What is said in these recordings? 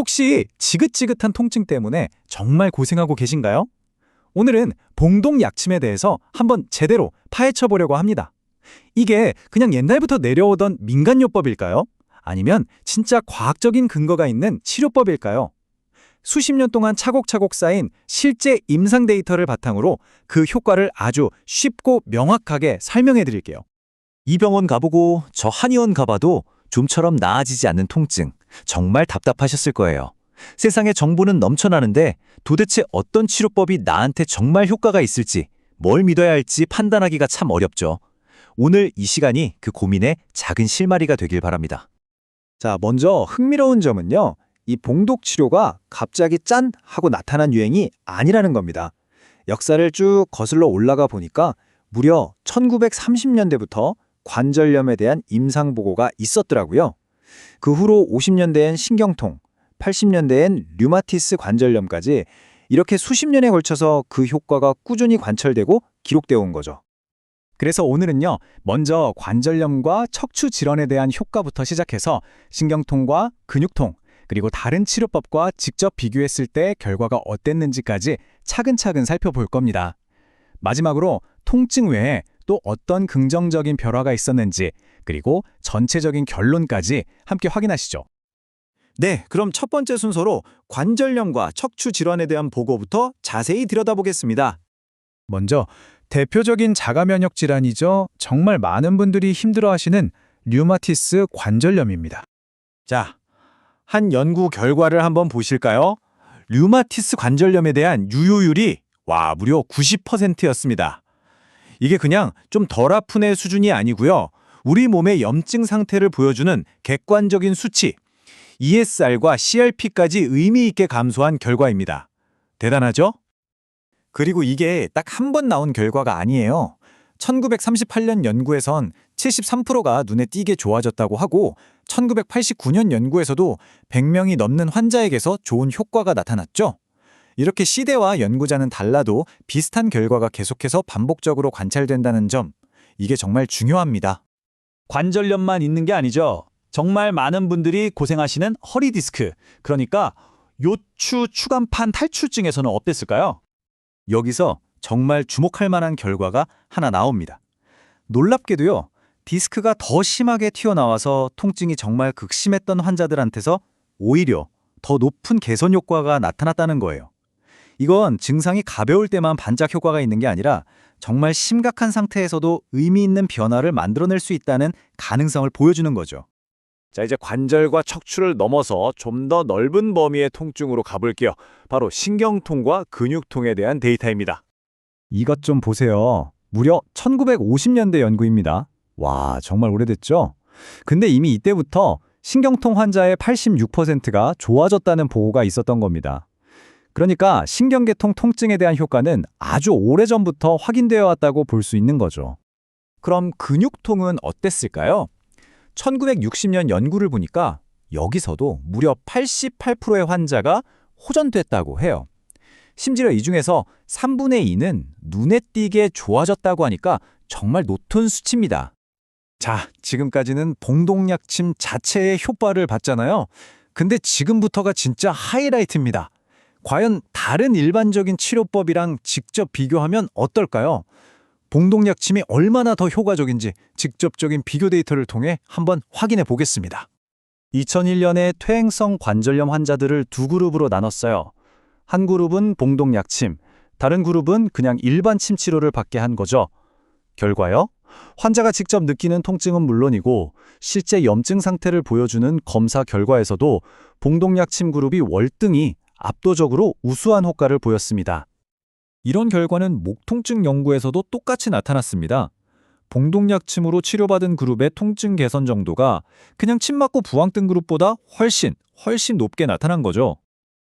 혹시 지긋지긋한 통증 때문에 정말 고생하고 계신가요? 오늘은 봉동 약침에 대해서 한번 제대로 파헤쳐 보려고 합니다. 이게 그냥 옛날부터 내려오던 민간요법일까요? 아니면 진짜 과학적인 근거가 있는 치료법일까요? 수십 년 동안 차곡차곡 쌓인 실제 임상 데이터를 바탕으로 그 효과를 아주 쉽고 명확하게 설명해 드릴게요. 이 병원 가보고 저 한의원 가봐도 좀처럼 나아지지 않는 통증, 정말 답답하셨을 거예요. 세상에 정보는 넘쳐나는데 도대체 어떤 치료법이 나한테 정말 효과가 있을지, 뭘 믿어야 할지 판단하기가 참 어렵죠. 오늘 이 시간이 그 고민의 작은 실마리가 되길 바랍니다. 자, 먼저 흥미로운 점은요. 이 봉독 치료가 갑자기 짠! 하고 나타난 유행이 아니라는 겁니다. 역사를 쭉 거슬러 올라가 보니까 무려 1930년대부터 관절염에 대한 임상 보고가 있었더라고요. 그 후로 50년대엔 신경통, 80년대엔 류마티스 관절염까지 이렇게 수십 년에 걸쳐서 그 효과가 꾸준히 관찰되고 기록되어 온 거죠. 그래서 오늘은요, 먼저 관절염과 척추 질환에 대한 효과부터 시작해서 신경통과 근육통, 그리고 다른 치료법과 직접 비교했을 때 결과가 어땠는지까지 차근차근 살펴볼 겁니다. 마지막으로 통증 외에 또 어떤 긍정적인 변화가 있었는지, 그리고 전체적인 결론까지 함께 확인하시죠. 네, 그럼 첫 번째 순서로 관절염과 척추 질환에 대한 보고부터 자세히 들여다보겠습니다. 먼저 대표적인 자가 면역 질환이죠. 정말 많은 분들이 힘들어하시는 류마티스 관절염입니다. 자, 한 연구 결과를 한번 보실까요? 류마티스 관절염에 대한 유효율이 무려 90%였습니다. 이게 그냥 좀 덜 아픈 애 수준이 아니고요. 우리 몸의 염증 상태를 보여주는 객관적인 수치, ESR과 CRP까지 의미 있게 감소한 결과입니다. 대단하죠? 그리고 이게 딱 한 번 나온 결과가 아니에요. 1938년 연구에선 73%가 눈에 띄게 좋아졌다고 하고 1989년 연구에서도 100명이 넘는 환자에게서 좋은 효과가 나타났죠. 이렇게 시대와 연구자는 달라도 비슷한 결과가 계속해서 반복적으로 관찰된다는 점, 이게 정말 중요합니다. 관절염만 있는 게 아니죠. 정말 많은 분들이 고생하시는 허리 디스크, 그러니까 요추 추간판 탈출증에서는 어땠을까요? 여기서 정말 주목할 만한 결과가 하나 나옵니다. 놀랍게도요, 디스크가 더 심하게 튀어나와서 통증이 정말 극심했던 환자들한테서 오히려 더 높은 개선 효과가 나타났다는 거예요. 이건 증상이 가벼울 때만 반짝 효과가 있는 게 아니라 정말 심각한 상태에서도 의미 있는 변화를 만들어낼 수 있다는 가능성을 보여주는 거죠. 자, 이제 관절과 척추를 넘어서 좀 더 넓은 범위의 통증으로 가볼게요. 바로 신경통과 근육통에 대한 데이터입니다. 이것 좀 보세요. 무려 1950년대 연구입니다. 와, 정말 오래됐죠? 근데 이미 이때부터 신경통 환자의 86%가 좋아졌다는 보고가 있었던 겁니다. 그러니까 신경계통 통증에 대한 효과는 아주 오래전부터 확인되어 왔다고 볼 수 있는 거죠. 그럼 근육통은 어땠을까요? 1960년 연구를 보니까 여기서도 무려 88%의 환자가 호전됐다고 해요. 심지어 이 중에서 3분의 2는 눈에 띄게 좋아졌다고 하니까 정말 높은 수치입니다. 자, 지금까지는 봉동약침 자체의 효과를 봤잖아요. 근데 지금부터가 진짜 하이라이트입니다. 과연 다른 일반적인 치료법이랑 직접 비교하면 어떨까요? 봉동약침이 얼마나 더 효과적인지 직접적인 비교 데이터를 통해 한번 확인해 보겠습니다. 2001년에 퇴행성 관절염 환자들을 두 그룹으로 나눴어요. 한 그룹은 봉동약침, 다른 그룹은 그냥 일반 침 치료를 받게 한 거죠. 결과요? 환자가 직접 느끼는 통증은 물론이고 실제 염증 상태를 보여주는 검사 결과에서도 봉동약침 그룹이 월등히 압도적으로 우수한 효과를 보였습니다. 이런 결과는 목통증 연구에서도 똑같이 나타났습니다. 봉동약침으로 치료받은 그룹의 통증 개선 정도가 그냥 침 맞고 부항 뜬 그룹보다 훨씬 높게 나타난 거죠.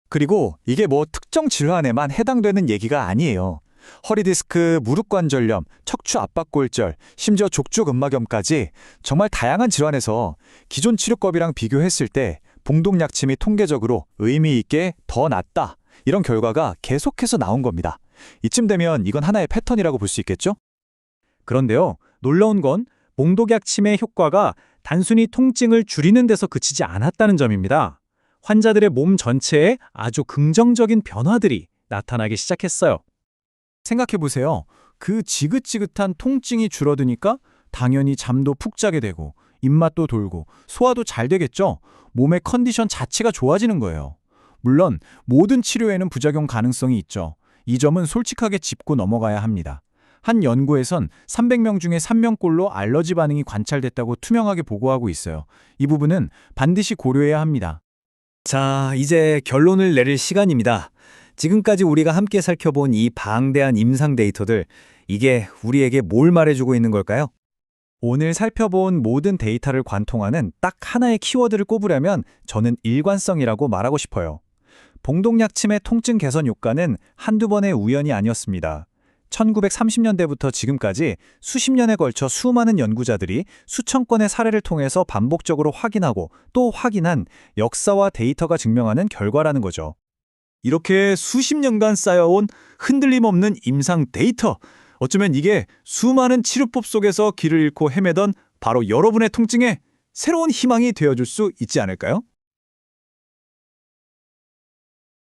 그리고 이게 뭐 특정 질환에만 해당되는 얘기가 아니에요. 허리 디스크, 무릎 관절염, 척추 압박골절, 심지어 족저근막염까지 정말 다양한 질환에서 기존 치료법이랑 비교했을 때 봉동약침이 통계적으로 의미 있게 더 낫다. 이런 결과가 계속해서 나온 겁니다. 이쯤 되면 이건 하나의 패턴이라고 볼 수 있겠죠? 그런데요, 놀라운 건 봉독약침의 효과가 단순히 통증을 줄이는 데서 그치지 않았다는 점입니다. 환자들의 몸 전체에 아주 긍정적인 변화들이 나타나기 시작했어요. 생각해보세요. 그 지긋지긋한 통증이 줄어드니까 당연히 잠도 푹 자게 되고 입맛도 돌고 소화도 잘 되겠죠? 몸의 컨디션 자체가 좋아지는 거예요. 물론 모든 치료에는 부작용 가능성이 있죠. 이 점은 솔직하게 짚고 넘어가야 합니다. 한 연구에선 300명 중에 3명꼴로 알러지 반응이 관찰됐다고 투명하게 보고하고 있어요. 이 부분은 반드시 고려해야 합니다. 자, 이제 결론을 내릴 시간입니다. 지금까지 우리가 함께 살펴본 이 방대한 임상 데이터들, 이게 우리에게 뭘 말해주고 있는 걸까요? 오늘 살펴본 모든 데이터를 관통하는 딱 하나의 키워드를 꼽으려면 저는 일관성이라고 말하고 싶어요. 봉동약침의 통증 개선 효과는 한두 번의 우연이 아니었습니다. 1930년대부터 지금까지 수십 년에 걸쳐 수많은 연구자들이 수천 건의 사례를 통해서 반복적으로 확인하고 또 확인한 역사와 데이터가 증명하는 결과라는 거죠. 이렇게 수십 년간 쌓여온 흔들림 없는 임상 데이터. 어쩌면 이게 수많은 치료법 속에서 길을 잃고 헤매던 바로 여러분의 통증에 새로운 희망이 되어줄 수 있지 않을까요?